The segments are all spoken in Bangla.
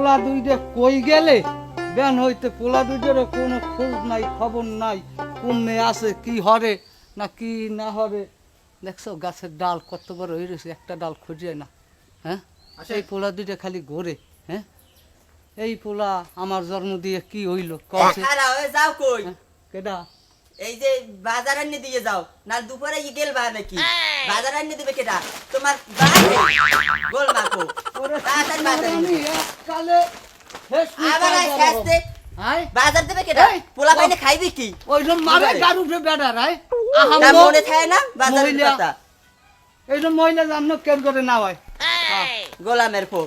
পোলা দুইটা কই গেলে বেন হইতে পোলা দুইটারও কোনো খোঁজ নাই খবর নাই, কমে আছে কি হরে না কি না হরে। দেখছো গাছের ডাল কত বড় হয়ে রয়েছে, একটা ডাল খুঁজে না। হ্যাঁ, এই পোলা দুইটা খালি ঘোরে। হ্যাঁ, এই পোলা আমার জন্ম দিয়ে কি হইল কছে? যাও কই কেডা? এই যে বাজার আনি দিয়ে যাও না, দুপুরে গেল বা নাকি বাজার আনি দিবে কেডা? তোমার গোল মাকো তাড়াতাড়ি বাজার আনি কালে আবার আসতে বাজার দেবে কেডা? পোলা বাইনে খাইবি কি? ওইরকম মারে গারুতে বেড়া রায় না মনে থাকে না বাজারের কথা। এইরকম মহিলা জানো কেন করে না হয় গোলামের ফো।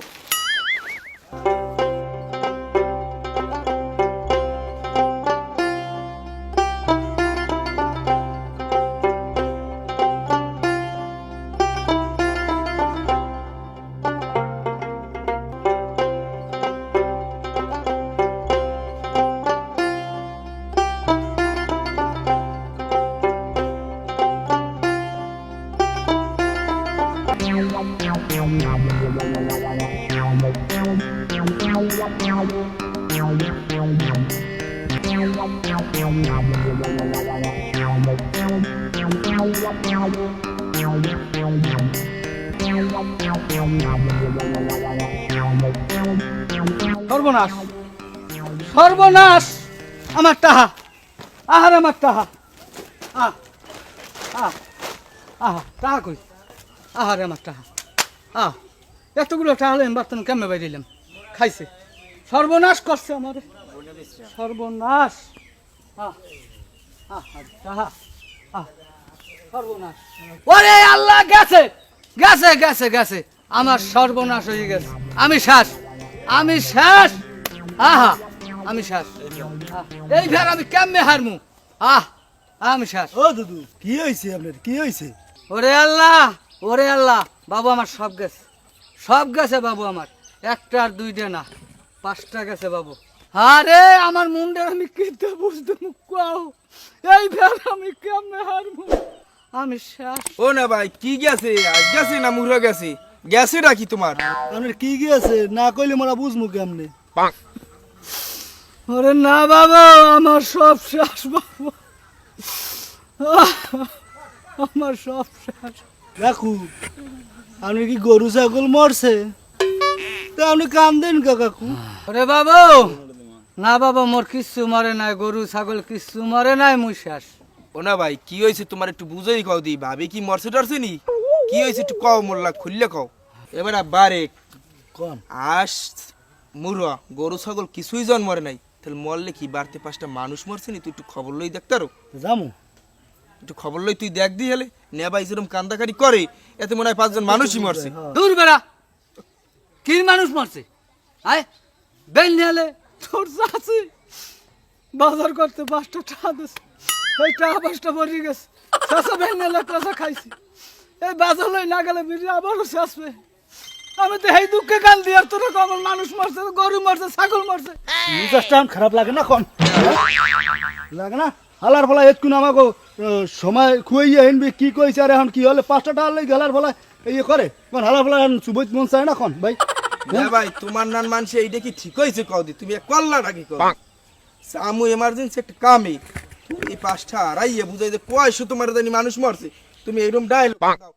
সর্বনাশ, সর্বনাশ, আমার টাহা, আহার আমার টাহা, টাহা কই, আহারে আমার টাহা, এতগুলো টাহা হলে বার্তন কেমনে বাইরিলাম, খাইছে, সর্বনাশ করছে আমার, সর্বনাশ, সর্বনাশ, ওরে আল্লাহ, গেছে গেছে গেছে গেছে, আমার সর্বনাশ হয়ে গেছে, আমি শেষ, আমি শেষ, আহা আমি শেষ, এই ফের আমি কেমনে হারমু, আমি শেষ। ও দুদু, কি হয়েছে আপনার, কি হয়েছে? ওরে আল্লাহ, ওরে আল্লাহ, বাবু আমার সব গেছে, সব গেছে বাবু আমার, একটা আর দুইটা না, 5টা গেছে বাবু। আরে আমার মুন্ডে আমি কেটে বুঝতে মুখাও, এই ফের আমি কেমনে হারমু, আমি শেষ। ও না ভাই, কি গেছে? আজ গেছে না মুড়া গেছে? গেছে নাকি তোমার? আপনার কি গিয়েছে না কইলে মোরা বুঝমু কেমনে? ওরে না বাবা, আমার সব শেষ বাবু, আমার সব শেষ। রাখু, আপনি কি গরু ছাগল মরছে তা আপনি কান্দেন কাকু? ওরে বাবু, না বাবা, মোর কিচ্ছু মরে নাই, গরু ছাগল কিচ্ছু মরে নাই, মুই শেষ। ও না ভাই, কি হয়েছে তোমার? একটু বুঝেই কও দি, ভাবি কি মরছে টরছে নি? কি হয়েছে একটু কও, মোল্লা খুললে কও। এবার বারে কোন আস মুরা গরু ছাগল কিছুই জন মরে নাই, তাহলে মরলে কি বাড়তে 5টা মানুষ মরছে নি? তুই একটু খবর লই দেখতারো, যামু? একটু খবর লই তুই দেখ দি হলে। নে ভাই যেরকম কান্দাকারি করে এতে মনে হয় 5 জন মানুষই মরছে। দূর বেড়া, কি মানুষ মরছে? আয় বেল নিয়ে তোর চাষি বাজার করতে 5টা টাকা দিছে, ওই টাকা 5টা পড়ে গেছে, চাষা বেল নিয়ে কাঁচা খাইছি, এই বাজার লই না গেলে বিড়ি আবারও চাষবে। আমি তো এই দুঃখে কান দিয়ে তোর আমার মানুষ মরছে, গরু মরছে, ছাগল মরছে। মেজাজটা এখন খারাপ লাগে না কোন? লাগে না? হালার ফলা এতক্ষণ আমাকে সময় খুয়াইয়া আনবি কি কইছে, আর এখন কি হলে 5টা টাকা লই গেলার ফলা ইয়ে করে, কোন হালার ফলা সুবইত মন চায় না কোন ভাই? না ভাই, তোমার নান মানছে এইটা কি ঠিক হয়েছে কও দি, তুমি কল্লা নাকি কও? আমু এমার্জেন্সি একটা কামে এই 5টা আড়াইয়ে বুঝাই দে কয়শো তোমার জানি মানুষ মরছে, তুমি এইরকম ডায়লগ দাও।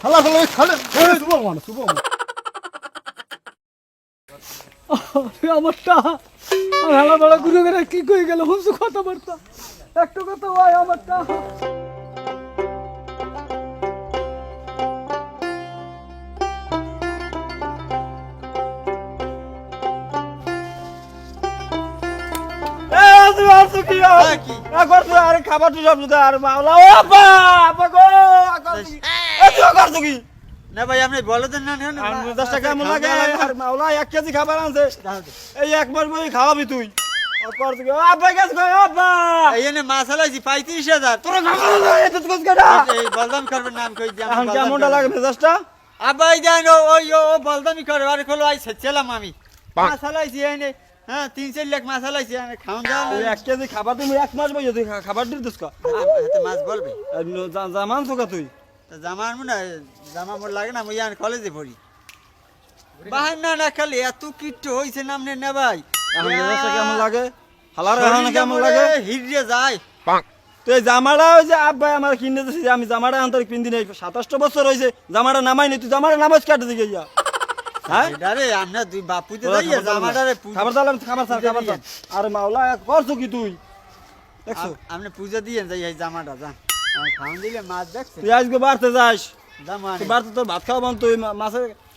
হালার ফলা খালে সুবো মানে সুবো আমার টাকা আর হালা বড় গুরু করে কি কই গেল, হুঁসু কথাবার্তা একটা কথা হয় আমার টাকা। খাবার তুই সব আর মাওলা ও আপা আপা গো কি না ভাই আপনি বলে দেন না, 10 টাকা কেমন লাগে? আর মাওলা 1 কেজি খাবার আনছে, এই এক মাস বই খাওয়াবি তুই। কর তুই আপা গেছ গো আপা, এইনে মাছালাইছি 35,000। তোরা খাবার না এত কস কেডা? এই বলদাম করবেন নাম কই দিলাম। এখন কেমনটা লাগে মেজাজটা? আবাই জান ওই ও বলদামি করে আরে খোলো আই ছেলাম আমি মাছালাইছি এইনে, হ্যাঁ 3-4 লাখ মাছালাইছি আমি খাওন দাও। 1 কেজি খাবার তুমি 1 মাস বই তুই খাবার দিস দিস কা হাতে মাছ বলবে জামান সোকা তুই জামার মনে জামা মোর লাগে না, মুই কলেজে পড়ি। বাহানা না খালি এত কিট্টু হইছে নামনে না ভাই এখন ব্যবস্থা কেমন লাগে হালার এখন কেমন লাগে হিরিয়ে যায় তো এই জামাটা ওই যে আব্বাই আমার কিনে দিয়েছে আমি জামাটা আন্তরিক পিন্দি নেই 27 বছর হয়েছে জামাটা নামাই নি তুই জামাটা নামাজ কাটে দিকে যা হ্যাঁ এটারে আমরা দুই বাপুতে যাইয়া জামাটারে খাবার দালাম খাবার আরে মাওলা করছো কি তুই দেখছো আপনি পূজা দিয়ে যাই এই জামাটা যান খাওয়ান দিলে মাছ দেখছে তুই আজকে বাড়তে যাস জামা তুই বাড়তে তোর ভাত খাওয়া বন্ধ তুই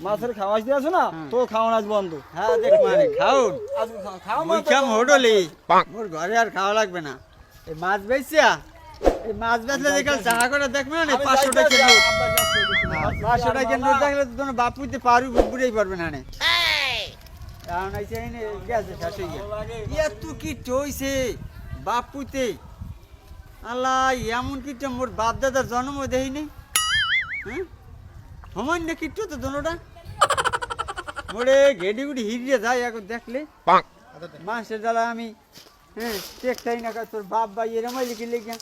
মাছের খাওয়াস দিয়ে আছো না তো খাওয়ান আজ বন্ধ হ্যাঁ দেখ মানে খাউন আজকে খাওয়া মুই খাম হোটেলে মোর ঘরে আর খাওয়া লাগবে না এই মাছ বেচিয়া এই মাছ বেচলে দেখাল চাহা করে দেখবে না 500 টাকা নোট 500 টাকা নোট দেখলে তো তোমার বাপুতে পারু বুড়েই পারবে না নে কারণ আইছে এনে গেছে শেষ হয়ে গেছে এত কি হইছে বাপুতে আল্লাহ এমন কিটা মোর বাপ দাদার জন্ম দেয়নি হ্যাঁ সামান্য কিট্টু তো দোনোটা মোরে ঘেডি গুডি হিরিয়ে যায় এখন দেখলে মাসের জ্বালা আমি হ্যাঁ দেখতাই না তোর বাপ ভাই এরমাই লিখে লিখে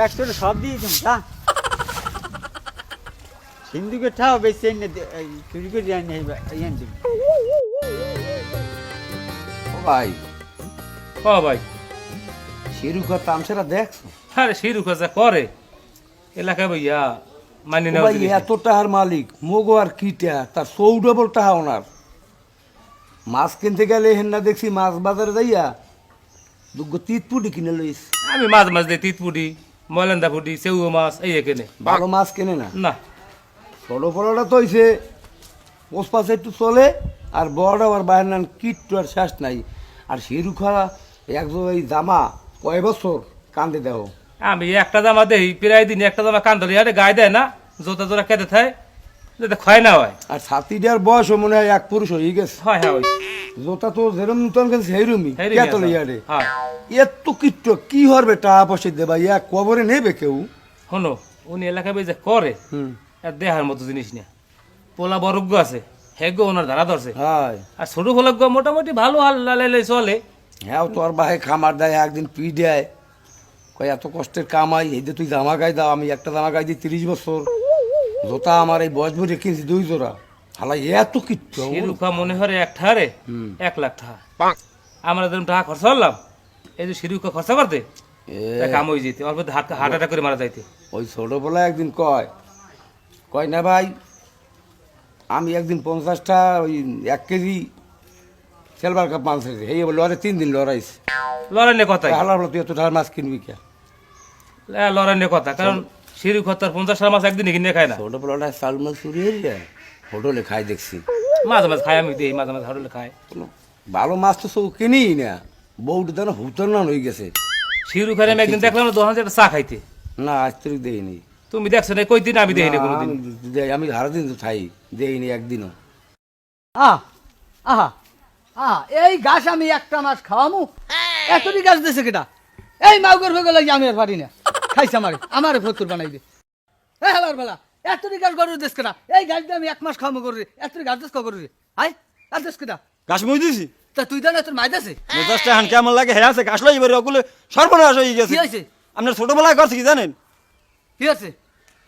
একশো সব দিয়েছেন তা সিন্ধুকে ঠাও বেশি এনে চুরি করে আনি দিবি ভাই ও ভাই শিরুখার তামসারা দেখছো আরে সেই রুখা যা করে এলাকায় ভাইয়া মানি ও নেওয়া ভাই জিনিস এত টাকার মালিক মোগো আর কিটা তার 100 টাকা ওনার মাছ কিনতে গেলে হেন্না দেখছি মাছ বাজারে যাইয়া দুগো তিতপুটি কিনে লইস আমি মাছ মাছ দিই তিতপুটি ময়লান্দা ফুটি সেউ মাছ এই এখানে ভালো মাছ কেনে না না ছোট ফলটা তো হইছে পোষপাশে একটু চলে আর বড় আর বাইরে নান কিট্টু আর শেষ নাই আর শিরুখা একজন এই জামা কয় বছর কান্দে দেও আমি একটা জামা দেই প্রায় দিন একটা জামা কান্দলি আরে গায়ে দেয় না জোতা জোড়া কেটে থাকে যাতে ক্ষয় না হয় আর ছাতিটার বয়সও মনে হয় এক পুরুষ হয়ে গেছে হয় হ্যাঁ ওই জোতা তো যেরম নতুন গেছে সেইরমই হেরি কেত লইয়ারে হ্যাঁ এত কিট্টু কি হরবে টাকা পয়সা দেবা ইয়া কবরে নেবে কেউ শোনো উনি এলাকায় যে করে হুম আর দেহার মতো জিনিস না পোলা বরজ্ঞ আছে হেগ্য ওনার ধারা ধরছে হাই আর ছোট ফলজ্ঞ মোটামুটি ভালো হাল লালে চলে হ্যাঁ তোর বাহে খামার দেয় একদিন পি দেয় কয় এত কষ্টের কামাই এই যে তুই জামা গায়ে দাও আমি একটা জামা গায়ে দিই 30 বছর জোতা আমার এই বয়স ভরে কিনছি 2 জোড়া হালাই এত কিট্টু শিরুখা মনে হয় এক ঠারে 1 লাখ টাকা আমরা যেরকম টাকা খরচা করলাম এই যে শিরুখা খরচা করতে তা কাম হয়ে যেতে অল্প হার্ট অ্যাটাক করে মারা যাইতে ওই ছোটবেলা একদিন কয় না ভাই আমি একদিন 50টা ওই 1 কেজি সিলভার কাপ মাছ রেখে এই লড়ে 3 দিন লড়াইছে লড়াই নিয়ে কথা হালার তুই এত টাকার মাছ কিনবি কে লড়াই নিয়ে কথা কারণ শিরুখা তার 50 মাছ একদিন কিনে খায় না ছোটবেলাটা চাল মাছ চুরি হয়ে হোটেলে খাই দেখছি মাঝে মাঝে খাই আমি দিই মাঝে মাঝে হোটেলে খাই কোনো ভালো মাছ তো সব কিনি না বউটা যেন হুতর না হয়ে গেছে শিরুখারে আমি একদিন দেখলাম দোকানে একটা চা খাইতে না আজ তরিক দেয়নি তুমি দেখছো না কই দিন আমি দেখিনি কোনোদিন আমি সারাদিন তো খাই দেয়নি একদিনও আহা আহা আহা এই ঘাস আমি একটা মাস খাওয়ামু এতটি গাছ দিছে কেটা এই মাউগর হয়ে গেল আমি আর পারি না খাইছে আমারে ফতুর বানাই দে এই হালার বেলা এতটি গাছ গরুর দেশ কেটা এই গাছ দিয়ে আমি 1 মাস খাওয়ামু করে এতটি গাছ দেশ করে আই আর দেশ কেটা ঘাস মই দিছি তা তুই জানা তোর মাইদ আছে মেজাজটা এখন কেমন লাগে হ্যাঁ আছে ঘাস লই এবারে ওগুলো সর্বনাশ হয়ে গেছে কি হয়েছে আপনার ছোটবেলায় করছে কি জানেন কি আছে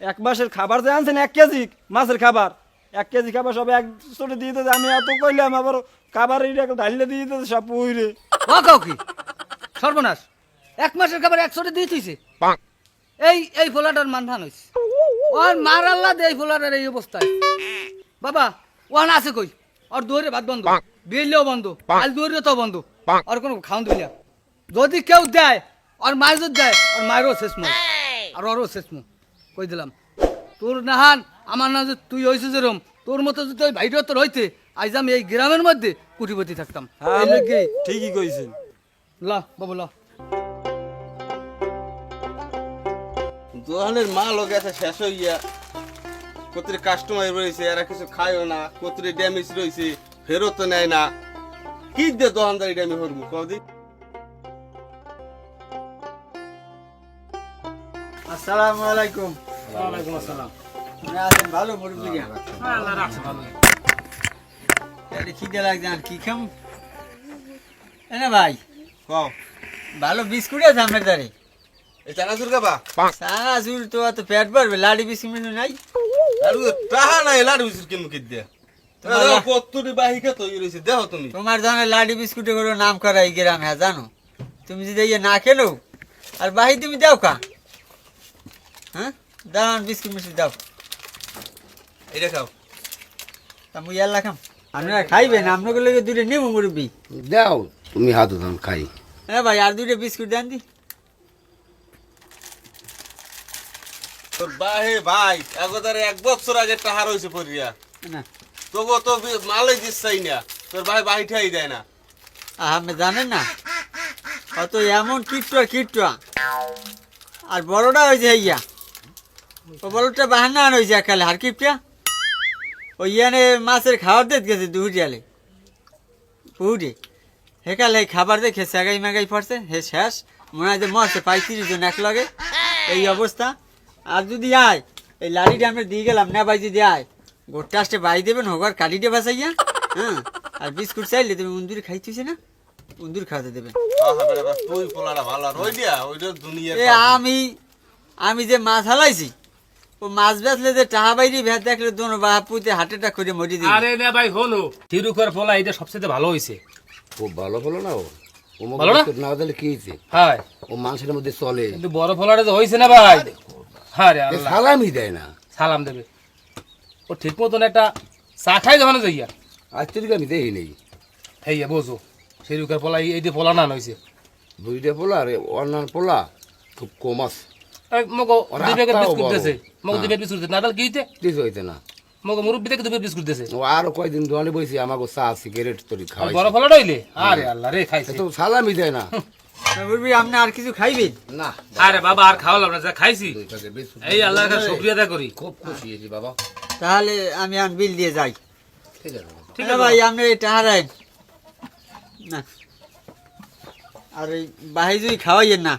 1 মাসের খাবার যে আনছেন 1 কেজি মাছের খাবার 1 কেজি খাবার সব এক ছোট দিয়ে দিতে আমি এত কইলাম আবার খাবার এইটা ঢাইলে দিয়ে দিতে সব পুইরে ও কাউ কি সর্বনাশ 1 মাসের খাবার 100 দিয়ে তুইছে এই ফোলাটার মানধান হইছে ওর মার আল্লাহ দে এই ফোলাটার এই অবস্থায় বাবা ওখানে আছে কই আর দুয়ারে ভাত বন্ধ বিয়েলেও বন্ধ আল দুয়ারে তো বন্ধ আর কোনো খাওন দিবি না যদি কেউ দেয় আর মায়ের যদি দেয় আর মায়েরও শেষ মুখ আর ওরও শেষ মুখ কই দিলাম তোর নাহান আমার না যে তুই হয়েছিস যেরম তোর মতো যদি ওই ভাইটা তোর হইতে আজ আমি এই গ্রামের মধ্যে কুটিপতি থাকতাম এই লেগে ঠিকই কইছেন লা বাবু লা দোকানের মালও গেছে শেষ হইয়া কতরে কাস্টমার রয়েছে এরা কিছু খায়ও না কতরে ড্যামেজ রয়েছে ফেরত নেয় না কি দিয়ে দোকানদারি ড্যামেজ করবো কদিন আসসালামু আলাইকুম ওয়ালাইকুম আসসালাম আপনি আছেন ভালো মুরব্বী আল্লাহ রাখছে ভালো তাহলে খিদে লাগছে আর কি খাম এনে ভাই কও ভালো বিস্কুট আছে আপনার দ্বারে এই চানাচুর খাবা সারা জুর তো অত পেট ভরবে লাডি বিস্কুট নাই আর টাহা নাই লাড়ু বিস্কুট কিনু কি দিয়া কতটি বাহিকা তৈরি রয়েছে দেখো তুমি তোমার ধরনের লাডি বিস্কুটে করে নাম করা এই গ্রামে হ্যাঁ জানো তুমি যদি ইয়ে না খেলো আর বাহি তুমি দাও কা হ্যাঁ দাঁড়ান বিস্কুট মিস্কুট দাও এটা খাও তা মুই আর লাখাম আপনারা খাইবেন আপনাকে লোকে দুটো নেবো মুরব্বী দাও তুমি হাত দাও খাই হ্যাঁ ভাই আর দুটো বিস্কুট দেন দি তোর বাহে ভাই একদারে 1 বছর আগে টাহা রয়েছে পড়িয়া না তবু তো মালাই দিস চাই না তোর ভাই বাহিঠাই দেয় না আপনি জানেন না অত এমন কিটুয়া আর বড়টা হয়েছে ইয়া ও বড়টা বাহানা হয়েছে একালে আর কিপটা ওই ইয়ানে মাছের খাবার দিতে গেছে দুহুরিয়ালে পুহুরে হেকালে খাবার দেখে সেগাই মেগাই পড়ছে হে শেষ মনে হয় যে মরছে 35 জন এক লগে এই অবস্থা আর যদি আয় এই লাড়িটা আমরা দিয়ে গেলাম না ভাই যদি আয় গোটা আসতে বাই দেবেন হোক আর কালিটা বাসাইয়া হ্যাঁ আর বিস্কুট চাইলে তুমি উন্দুরি খাইতেছে না উন্দুর খাওয়াতে দেবেন তুই পোলাটা ভালো আর ওই দিয়া ওইটা দুনিয়া এ আমি যে মাছ হালাইছি ও মাছ বেচলে যে টাহা বাইরি ভেদ দেখলে দোনো বাপুতে হাটেটা করে মরি দিই আরে না ভাই হলো থিরুকার পোলা এটা সবচেয়ে ভালো হইছে খুব ভালো হলো না ও ভালো না? না দিলে কি হয়েছে হ্যাঁ ও মানুষের মধ্যে চলে কিন্তু বড় পোলাটা তো হইছে না ভাই আরে এ আল্লাহ সালামি দেয় না সালাম দেবে ও ঠিক মতন একটা চা খাই যখন যাইয়া আজ থেকে আমি দেখি নেই হেইয়া বোঝো থিরুকার পোলা এই যে পোলা না হইছে দুইটা পোলা আর অন্যান্য পোলা খুব কম আছে মগো ওরা দুই প্যাকেট আত্মাও বিস্কুট বড়। দিয়েছে মগো দুই হ্যাঁ। প্যাকেট বিস্কুট দিয়েছে নাটাল কিতে কিছু হইতে না মগো মুরব্বি থেকে দুই প্যাকেট বিস্কুট দিয়েছে ও আরো কয়দিন দোকানে বসে আমাকে চা সিগারেট তৈরি আর খাওয়াই বড় পোলাটা হইলে আরে আল্লাহ রে খাইছে তো সালামি দেয় না বুঝবি আপনি আর কিছু খাইবেন না আরে বাবা আর খাওয়ালাম না যা খাইছি দুই প্যাকেট বিস্কুট এই আল্লাহর কাছে শুকরিয়া আদায় করি খুব খুশি হয়েছি বাবা তাহলে আমি আন বিল দিয়ে যাই ঠিক আছে বাবা। ঠিক ঠিক আছে ভাই আপনি এই টাহা রাখেন না আর ওই বাহি যদি খাওয়াইয়েন না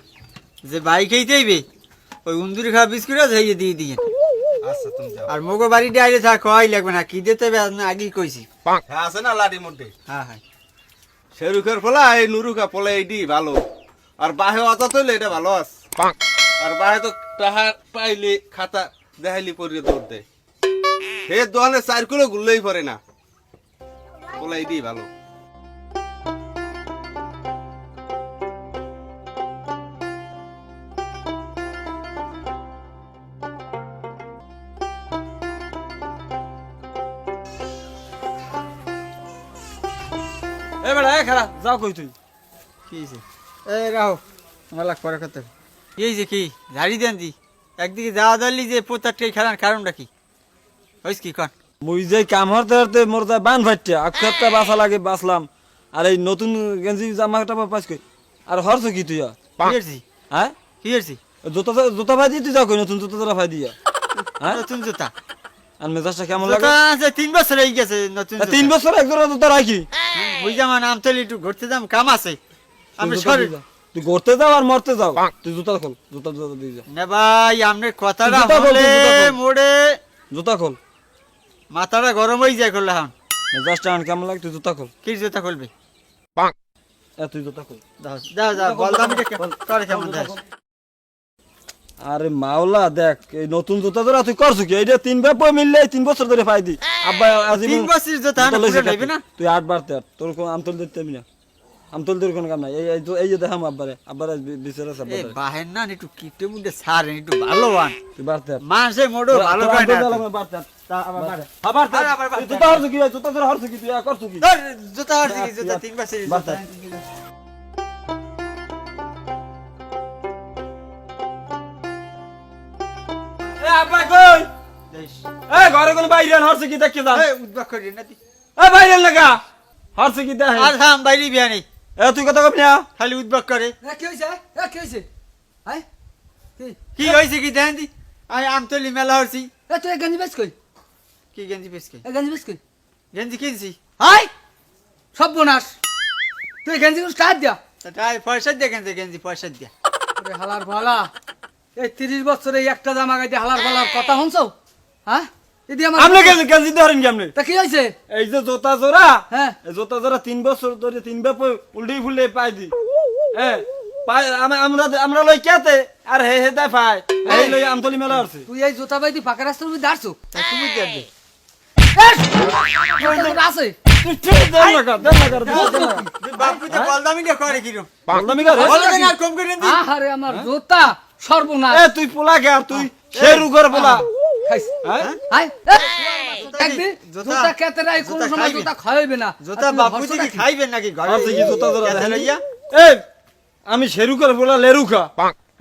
যে বাহি খেয়েইবে ওই উন্দুরি খাওয়া বিস্কুট আছে এই দিয়ে দিয়ে আচ্ছা তুমি যাও আর মগো বাড়িতে আইলে থাক খাওয়াই লাগবে না কি দিতে হবে আপনি আগেই কইছি হ্যাঁ আছে না লাড়ির মধ্যে হ্যাঁ হ্যাঁ শেরুখের পোলা এই নুরুকা পোলা এইটি ভালো আর বাহে অত তৈলে এটা ভালো আছে আর বাহে তো টাহা পাইলে খাতা দেখাইলি পরিয়ে দৌড় দেয় হে দোকানে 4 কিলো ঘুরলেই পরে না পোলা এইটি ভালো এ বেড়া এ খারাপ যাও কই তুই কি হয়েছে এ রাহো আমার লাগ পরে কথা কি হয়েছে কি ঝাড়ি দেন দি একদিকে যাওয়া ধরলি যে পোতারটাই খেলার কারণটা কি হয়েছে কি কন মুই যে কাম হরতে হরতে মোর যা বান ফাটছে আক্ষরটা বাসা লাগে বাসলাম আর এই নতুন গেঞ্জি জামাটা পাস কই আর হরছ কি তুই কি হয়েছি হ্যাঁ কি হয়েছি জুতা জুতা ভাই দিয়ে তুই যাও কই নতুন জুতা তোরা ভাই দিয়া হ্যাঁ নতুন জুতা আর মেজাজটা কেমন লাগে জুতা আছে 3 বছর হয়ে গেছে নতুন 3 বছর এক জোড়া জুতা রাখি বুঝা মানে আম তো একটু ঘুরতে যাম কাম আছে আমি সরি তুই ঘুরতে যাও আর মরতে যাও তুই জুতা খোল জুতা জুতা দিয়ে যা না ভাই আমনে কথাটা জুতা খোল, বলে জুতা খোল। মোড়ে জুতা খোল মাথাটা গরম হয়ে যায় করলে হন মেজাজটা আর কেমন লাগে তুই জুতা খোল কি জুতা খুলবে তুই জুতা খোল দাও দাও দাও বল দামি করে কেমন দেখ আরে মাওলা দেখ এই নতুন জুতা ধরা তুই করছ কি এইটা 3 ব্যাপক মিললে 3 বছর ধরে পাই দি আব্বা আজীবন 3 বছর জুতা না পুরো নেবে না তুই 8 বার তের তোর কোন আমতল দিতে আমি না আমতল তোর কোন কাম নাই এই যে দেখাম আব্বারে বিচারা সব এ বাহেন না একটু কিটে মুডে সারে একটু ভালো আন তুই বার তের মাসে মোড়ো ভালো করে না বার তের আবার তের তুই তো হরছ কি জুতা ধরে হরছ কি তুই করছ কি ধর জুতা আর দিকে জুতা 3 বছর বার জুতা তের এ আব্বা কই দেশ এ ঘরে কোন বাইরে হরছ কি দেখতে যা এই উদ্বাক করি না তুই এ বাইরে লাগা হরছ কি দেখ আর থাম বাইরে বিয়ানি এ তুই কথা কবি না খালি উদ্বাক করে এ কি হয়েছে এ কি হয়েছে আয় কি কি হইছে কি দেন দি আই আমতলি মেলা হরছি এ তুই এ গেঞ্জি বেচ কই কি গেঞ্জি পেছকে এ গেঞ্জি বেচ কই গেঞ্জি কিনছি হাই সব বোনাস তুই গেঞ্জি স্টার্ট দিয়া তাই পয়সা দিয়ে গেঞ্জি গেঞ্জি পয়সা দিয়া ওরে হালার ভালা এই 30 বছরে এই একটা জামা গাইতে হালার ভালার কথা শুনছো হ্যাঁ এদি আমার আমনে গেঞ্জি ধরেন কেমনে তা কি হয়েছে এই যে জোতা জোড়া হ্যাঁ এই জোতা জোড়া 3 বছর ধরে 3 ব্যাপ উল্টি ফুললে পাই দি হ্যাঁ আমরা লই কেতে আর হে হে দেয় পায় এই লই আমতলি মেলা আছে তুই এই জুতা বাইদি ফাঁকা রাস্তার মধ্যে দাঁড়ছো তুমি দেখবে আছে দেন না কর বাপুতে বলদামি কে করে কি রূপ বলদামি কর বলদামি আর কম করে দি আহারে আমার জুতা সর্বনাশ এ তুই পোলা কে আর তুই শেরু করে পোলা খাইছ হ্যাঁ হাই একদিন জুতা খেতে রাই কোন সময় জুতা খাইবে না জুতা বাপুতে কি খাইবেন নাকি ঘরে আছে কি জুতা ধরা কেতে দেখেন লইয়া এই আমি শেরু করে পোলা লেরুখা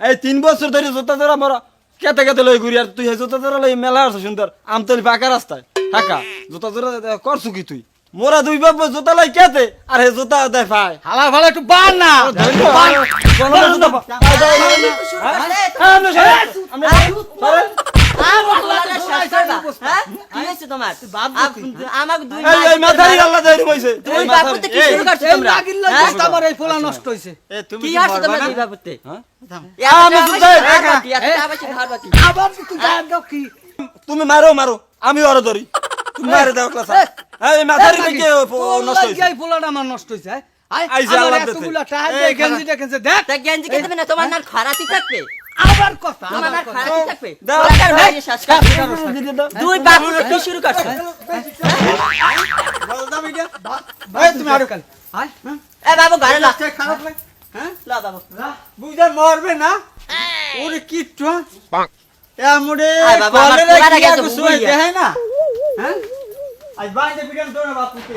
এই 3 বছর ধরে জুতা ধরা মরা কেতে কেতে লই ঘুরি আর তুই হে জুতা ধরা লই মেলা আছে সুন্দর আমতলি পাকা রাস্তায় ঢাকা জুতা ধরা করছু কি তুই মোরা দুই বাপ জুতা লাই কেতে আর হে জুতা দেয় পায় হালা ভালো একটু বান না কি হয়েছে তোমার আমাকে দুই দুই বাপুতে কি শুরু করছো তোমরা আমার এই পোলা নষ্ট হইছে এ তুমি কি কি আসছে মরবা তোমরা না দুই বাপুতে আমি জুতা আবার তুই গান দাও কি তুমি মারো মারো আমি ওরে ধরি তুমি মারে দাও ক্লাস এই মাথারি কে নষ্ট হইছে এই পোলাটা আমার নষ্ট হইছে আইছে আমার আল্লাহ এতগুলা টাকা দিয়ে গেঞ্জিটা কিনছে দেখ তা গেঞ্জি কে দেবে না তোমার নার খারাপই থাকবে আবার কথা তোমার নার খারাপই থাকবে দাও। দুই বাপুতে কি শুরু করছো বলদামি কে এই তুমি আরো কাল আয় এ বাবু ঘরে লা খারাপ লাগে হ্যাঁ লা বাবু বুঝার মরবে না ওরে কিট্টু এ আমরে আয় বাবা, আমার কলেরে পোলাটা কি গেছে একটু সময় বুইয়া। দেয় না হ্যাঁ আজ বাইরে বিকেন তোর বাপুতে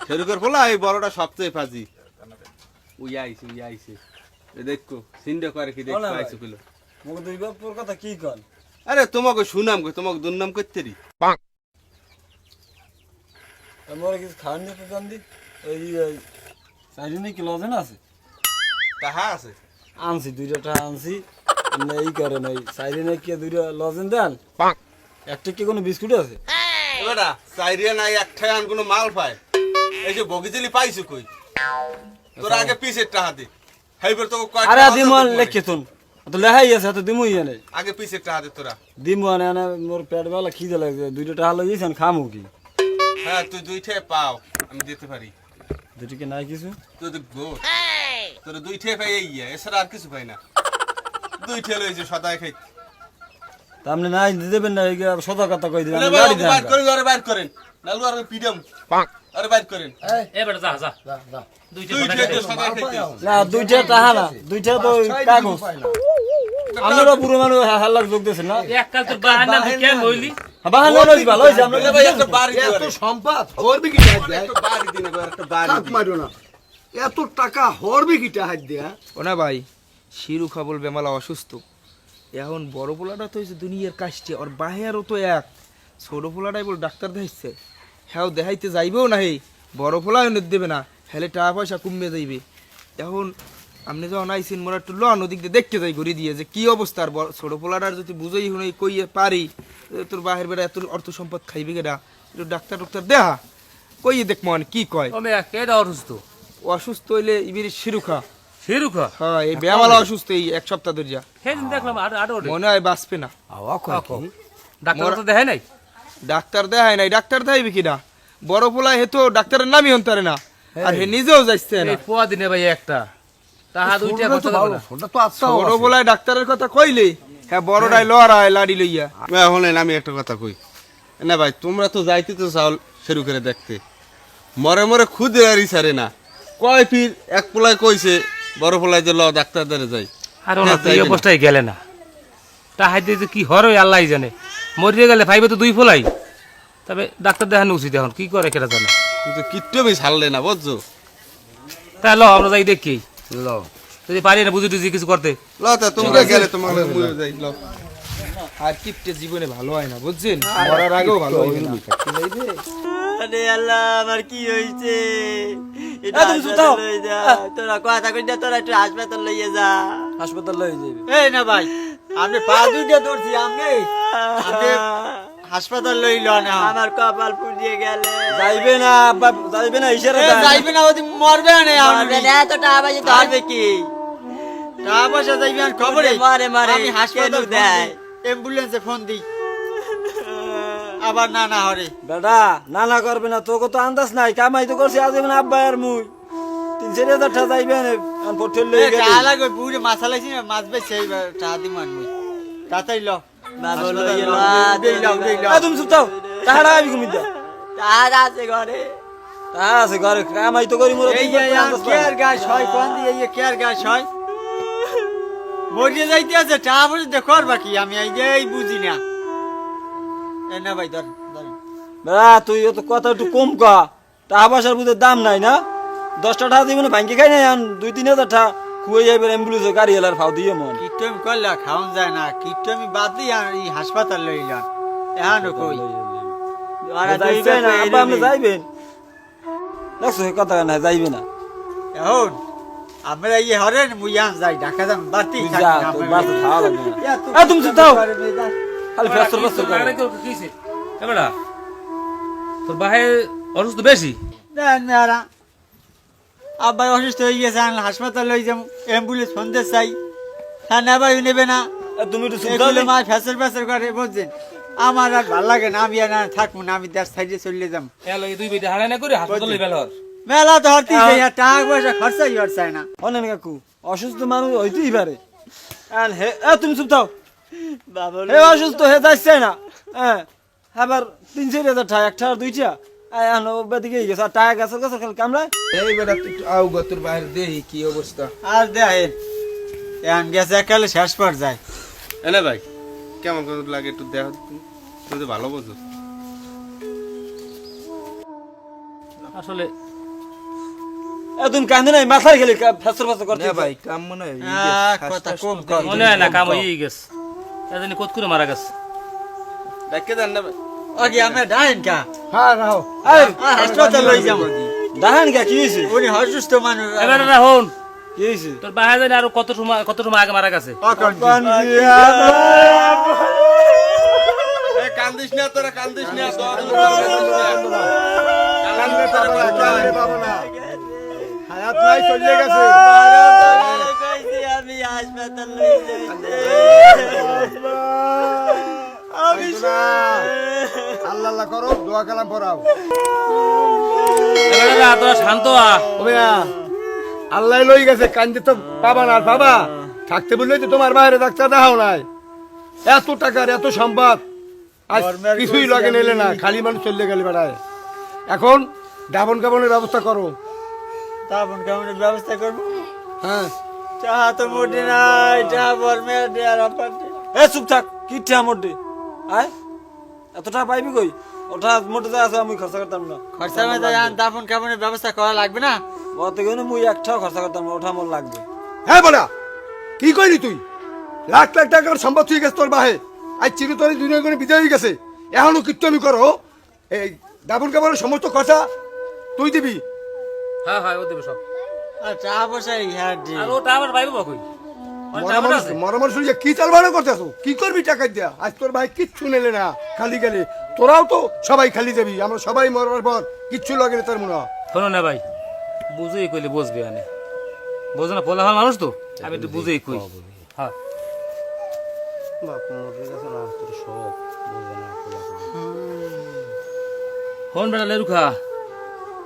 সেরুকের পোলা এই বড়টা সবচেয়ে ফাজি উই আইছে এ দেখো সিন্ডে করে কি দেখো আইছে কইলো মোক দুই বাপর কথা কি কর আরে তোমাকে শুনাম কই তোমাকে দুর্নাম করতে রি আমার কিছু খাওয়ার নিয়ে জান দি এই সাইডে কি লজেন আছে তাহা আছে আনছি দুইটা আনছি আপনি এই করেন ওই সাইডে কি দুইটা লজেন দেন একটা কি কোনো বিস্কুট আছে এবারে সাইরিয়া নাই একটাই আন কোনো মাল পায় এই যে বগিজলি পাইছো কই তোর আগে পিছের টাকা দে হাইবার তো কয় আরে দিমন লেখে তুন তো লেহাই আছে তো দিমুই এনে আগে পিছের টাকা দে তোরা দিমু আনে আনে মোর পেট বেলা খিদে লাগে দুইটা টাকা লইছেন খামু কি হ্যাঁ তুই দুইটা পাও আমি দিতে পারি দুটিকে নাই কিছু তুই তো গো তোর দুইটা পাই এই এছাড়া আর কিছু পাই না দুইটা লইছে সদাই খাই তা আপনি নাই দেবেন না সদা কথা কই দিবেন আরে গাড়ি বাইর দেন করেন আরে বাইর করেন নালু আর পিডম আরে বাইর করেন এ বেটা যা যা দুইটা দুইটা তো সদাই খাইতে না দুইটা টাকা না দুইটা তো কাগজ আমরা পুরো মানুষ হাল্লাক যোগ দিয়েছেন না এককাল তোর বাহানা কেন হইলি বাহানা লইছি ভালো হইছে আমরা ভাই একটা বাড়ি দিও এত রে সম্পদ হরবে কি টাকা দিয়ে একটা বাড়ি দিন একটা বাড়ি কাক মারো না এত টাকা হরবে কি টাকা দিয়ে ও না ভাই শিরুখা বলবে মালা অসুস্থ এখন বড় পোলাটা তো হয়েছে দুনিয়ার কাজটি আর বাহিরও তো এক ছোট পোলাটাই বল ডাক্তার দেখাইছে হ্যাঁ দেখাইতে যাইবেও না হে বড় পোলা এনে দেবে না হেলে টাকা পয়সা কমবে যাইবে এখন আপনি যখন আইসিন মোরা একটু লন ওদিক দিয়ে দেখতে যাই ঘুরে দিয়ে যে কি অবস্থা আর ছোট পোলাটার যদি বুঝেই হুনই কইয়ে পারি তোর বাহির বেড়া এত অর্থ সম্পদ খাইবে কেডা একটু ডাক্তার টাক্তার দেহা কইয়ে দেখ মন কি কয় ও মেয়া কেডা অসুস্থ অসুস্থ হইলে ইবির শিরুখা শিরুখা হ্যাঁ এই বেমালা অসুস্থ এই এক সপ্তাহ ধরে যা সেদিন দেখলাম আড়ে মনে হয় বাঁচবে না ডাক্তার তো দেখে নাই ডাক্তার দেখায় নাই ডাক্তার দেখাইবে কিনা বড় পোলা হেতো ডাক্তারের নামই হন্তারে না আর হে নিজেও যাইছে না এই পোয়া দিনে ভাই একটা তাহা দুইটা কথা বলে না ওটা তো আচ্ছা বড় পোলায় ডাক্তারের কথা কইলে হ্যাঁ বড়টাই লড়ায় লাড়ি লইয়া এখন আমি একটা কথা কই না ভাই তোমরা তো যাইতে তো চাও শুরু করে দেখতে মরে মরে খুদে আর ইসারে না কয় ফির এক পোলায় কইছে বড় পোলায় যে ল ডাক্তার দ্বারে যাই আর ওনা তো এই অবস্থায় গেলে না তাহাই দিয়ে যে কি হরই আল্লাহ জানে মরিয়ে গেলে ভাইবে তো দুই ফলাই তবে ডাক্তার দেখানো উচিত এখন কি করে কেটা জানে কিন্তু কিট্টমি ছাড়লে না বুঝছো তা ল আমরা যাই দেখি ল যদি পারি না বুঝি টুঝি কিছু করতে ল তা তোমরা গেলে তোমার মুয়ে যাই ল আর কিপটে জীবনে ভালো হয় না বুঝছেন মরার আগেও ভালো হয় না আরে আল্লাহ আমার কি হইছে এটা তুমি শুতাও। হাসপাতাল লই যা তোরা কথা কইনা তোরা একটু হাসপাতাল লইয়ে যা হাসপাতাল লই যাবে এই না ভাই আপনি পা দুইটা ধরছি আপনি হাসপাতাল লইল না আমার কপাল পুড়িয়ে গেলে যাইবে না যাইবে না ইশারা দেন যাইবে না ওদি মরবে না আপনি এত টাকা পয়সা ধরবে কি টাকা পয়সা যাইবে আর খবরে মারে মারে আমি হাসপাতাল কেন দেয়? দেয় অ্যাম্বুলেন্সে ফোন দিই আবার না না হরে বেটা না না করবে না তোকে তো আন্দাজ নাই কামাই তো করছি আজ আব্বা আর মুই 3-4 হাজার টাকা যাইবেন পড়তে লই গেলে টাকা লাগবে পুরে মাছ লাইছি মাছ বেচে এইবার টাকা দি মানবি তাতাই ল বাবা লই এলো তুমি চুপ থাও টাকা আবি কমি দাও টাকা আছে ঘরে টাকা আছে ঘরে কামাই তো করি মোরা এই যে কেয়ার গাছ হয় কোন দিয়ে এই কেয়ার গাছ হয় মরিয়ে যাইতে আছে টাকা পয়সা দেখো আর বাকি আমি এই বুঝি না এই না ভাই ধর তুই তো কথা একটু কম কা টাকা পয়সার বুঝে দাম নাই না 10টা টাকা দিবি না ভাঙ্গি খাই নাই 2-3 হাজার টাকা খুঁয়ে যাইবে অ্যাম্বুলেন্সে গাড়ি এলার ফাও দিয়ে মন কিটম করলা খাওন যায় না কিটমি বাদ দিয়ে আর এই হাসপাতাল লইলাম এখন কই আর যাইবেন আব্বা আপনি যাইবেন দেখছো এই কথা না যাইবে না এখন আমরা এই হরেন মুইয়ান যাই ঢাকা যাম বাড়তি তুই যা তোর বাসে খাওয়া লাগবে না তুমি চুপ থাও খালি ফেসর ফেসর করে আরে কেউ কিছে এ বেটা তোর বাহে অসুস্থ বেশি দেন মেয়ারা আব্বাই অসুস্থ হয়ে গেছে আমি হাসপাতাল লই যাম অ্যাম্বুলেন্স ফোন দিয়ে চাই হ্যাঁ না ভাই নেবে না তুমি একটু চুপ এগুলো থাও মা ফেসর ফেসর করে বুঝছেন আমার আর ভালো লাগে না আমি আর না থাকবো না আমি দেশ সাইডে চলে যাম এলো এই দুই বেটা হারাই না করে হাসপাতালে বেলর মেলা তো হরতি টাকা পয়সা খরচাই হরচায় না অনেন কাকু অসুস্থ মানুষ হইতেই পারে আর হে তুমি চুপ থাও বাবা হে অসুস্থ হে যাচ্ছে না হ্যাঁ আবার 3-4 হাজার টাকা একটা আর দুইটা এখন ওদিকে গেছে আর টাকা গেছে গেছে খালি কামড়ায় এই বেটা তুই একটু আউ গো তোর বাইরে দেহি কি অবস্থা। আর দেখেন এখন গেছে একালে শেষ পর যায় এনে ভাই কেমন করে লাগে একটু দেখো তুমি তো ভালো বোঝো। আসলে তুমি কান্দে নাই মাথায় গেলে ফেসর ফেসর করতে না ভাই কাম মনে হয় কথা কম কর মনে হয় না কাম হয়ে গেছে এজন্য কত করে মারা গেছে দেখে দেন না ভাই আগে আমরা ডাইন কা হ্যাঁ রাও হাসপাতাল লই যাম দাহান কা কি হইছে উনি অসুস্থ মানুষ এবারে না হন কি হইছে তোর বাহে জানি আর কত সময় আগে মারা গেছে কান্দিস না তোরা কান্দিস না হায়াত নাই চলে গেছে আমি হাসপাতাল লই যাইতে আল্লাহ আল্লাহ করো দোয়া কালাম পড়াও এবারে না তোরা শান্ত ওমিয়া আল্লাহ লই গেছে কান্দে তো পাবা না বাবা থাকতে বললে তো তোমার বাইরে ডাক্তার দেখাও নাই এত টাকার এত সম্পদ আজ কিছুই লাগে নিলে না খালি মানুষ চলে গেলে বেড়ায় এখন দাবন কাবনের ব্যবস্থা করো তারপর কেমন ব্যবস্থা করবো হ্যাঁ চা তো মোটে নাই চা বর্মে আর আপাতে এ চুপ থাক কি ঠা মোটে আয় এত টাকা পাইবি কই ওটা মোটে যা আছে আমি খরচা করতাম না খরচা মে দাফন কেমনের ব্যবস্থা করা লাগবে না ওতে গেলে মুই একটাও খরচা করতাম না ওটা মোর লাগবে হ্যাঁ বলা কি কইলি তুই লাখ লাখ টাকার সম্পদ হয়ে গেছে তোর বাহে আজ চিরতরে দুনিয়া করে বিদায় হয়ে গেছে এখনো কিন্তু আমি করো এই দাবন কাবনের সমস্ত খরচা তুই দিবি হ্যাঁ হ্যাঁ ও দেবে সব আর চা বসে হ্যাঁ দি আর ওটা আবার পাইবো কই মরামর শুনে কি চাল ভাড়া করতেছো কি করবি টাকা দিয়া আজ তোর ভাই কিচ্ছু নেলে না খালি গেলে তোরাও তো সবাই খালি যাবি আমরা সবাই মরবার পর কিচ্ছু লাগে না তার মনে হয় শোনো না ভাই বুঝেই কইলে বসবে আনে বোঝো না পোলা মানুষ তো আমি একটু বুঝেই কই হ্যাঁ হন বেটা লেরুখা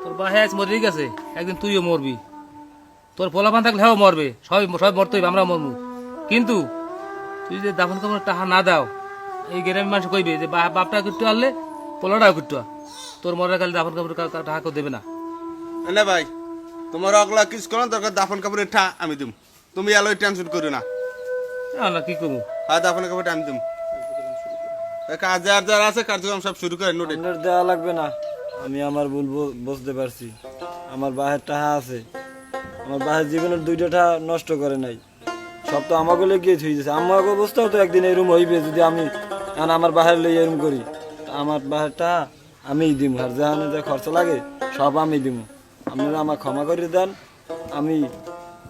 তোর বাহে আজ মরে গেছে একদিন তুইও মরবি তোর পোলাপান থাকলে হ্যাঁ মরবে সবাই সবাই মরতে হইবে আমরা মরবো কিন্তু তুই যে দাফন কামড় টাকা না দাও এই গ্রামের মানুষ কইবে যে বাপটা কিট্টু আনলে পোলাটাও কিট্টু তোর মরার কালে দাফন কামড় টাকা কেউ দেবে না এনে ভাই তোমার অগলা কিছু করার দরকার দাফন কাপড়ের ঠা আমি দিম তুমি আলোয় টেনশন করো না না কি করবো হ্যাঁ দাফন কাপড়টা আমি দিম কাজ যার যার আছে কার্যক্রম সব শুরু করে নোটে আপনার দেওয়া লাগবে না আমি আমার ভুল বুঝতে পারছি আমার বাহের টাকা আছে আমার বাহের জীবনের 2টা টাকা নষ্ট করে নাই সব তো আমাকে লেগে থই দিয়েছে আমাকে অবস্থাও তো একদিন এরম হইবে যদি আমি আমার বাহের লই এরম করি আমার বাহের টাকা আমিই দিম আর যেখানে যে খরচ লাগে সব আমি দিব আপনারা আমার ক্ষমা করে দেন আমি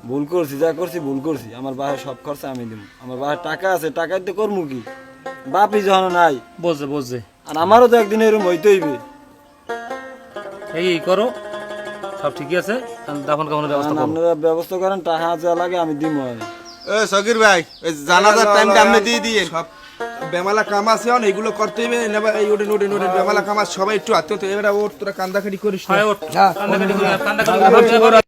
ভুল করছি যা করছি ভুল করছি আমার বাহের সব খরচা আমি দিব আমার বাহের টাকা আছে টাকায় তো করবো কি বাপই যখন নাই বুঝছে বুঝছে আর আমারও তো একদিন এরম হইতে হইবে এই করো সব ঠিকই আছে দাফন কামড়ের ব্যবস্থা করো আপনারা ব্যবস্থা করেন টাকা যা লাগে আমি দিব এ সকির ভাই ওই জানাজার টাইমটা আপনি দিয়ে দিয়ে সব বেমালা কাম আছে অন এগুলো করতে হবে না এই ওটে নোটে নোটে বেমালা কাম আছে সবাই একটু আত্মীয় তো এবারে ওর তোরা কান্দাকাটি করিস না হয় ওঠ কান্দাকাটি করে কান্দাকাটি করে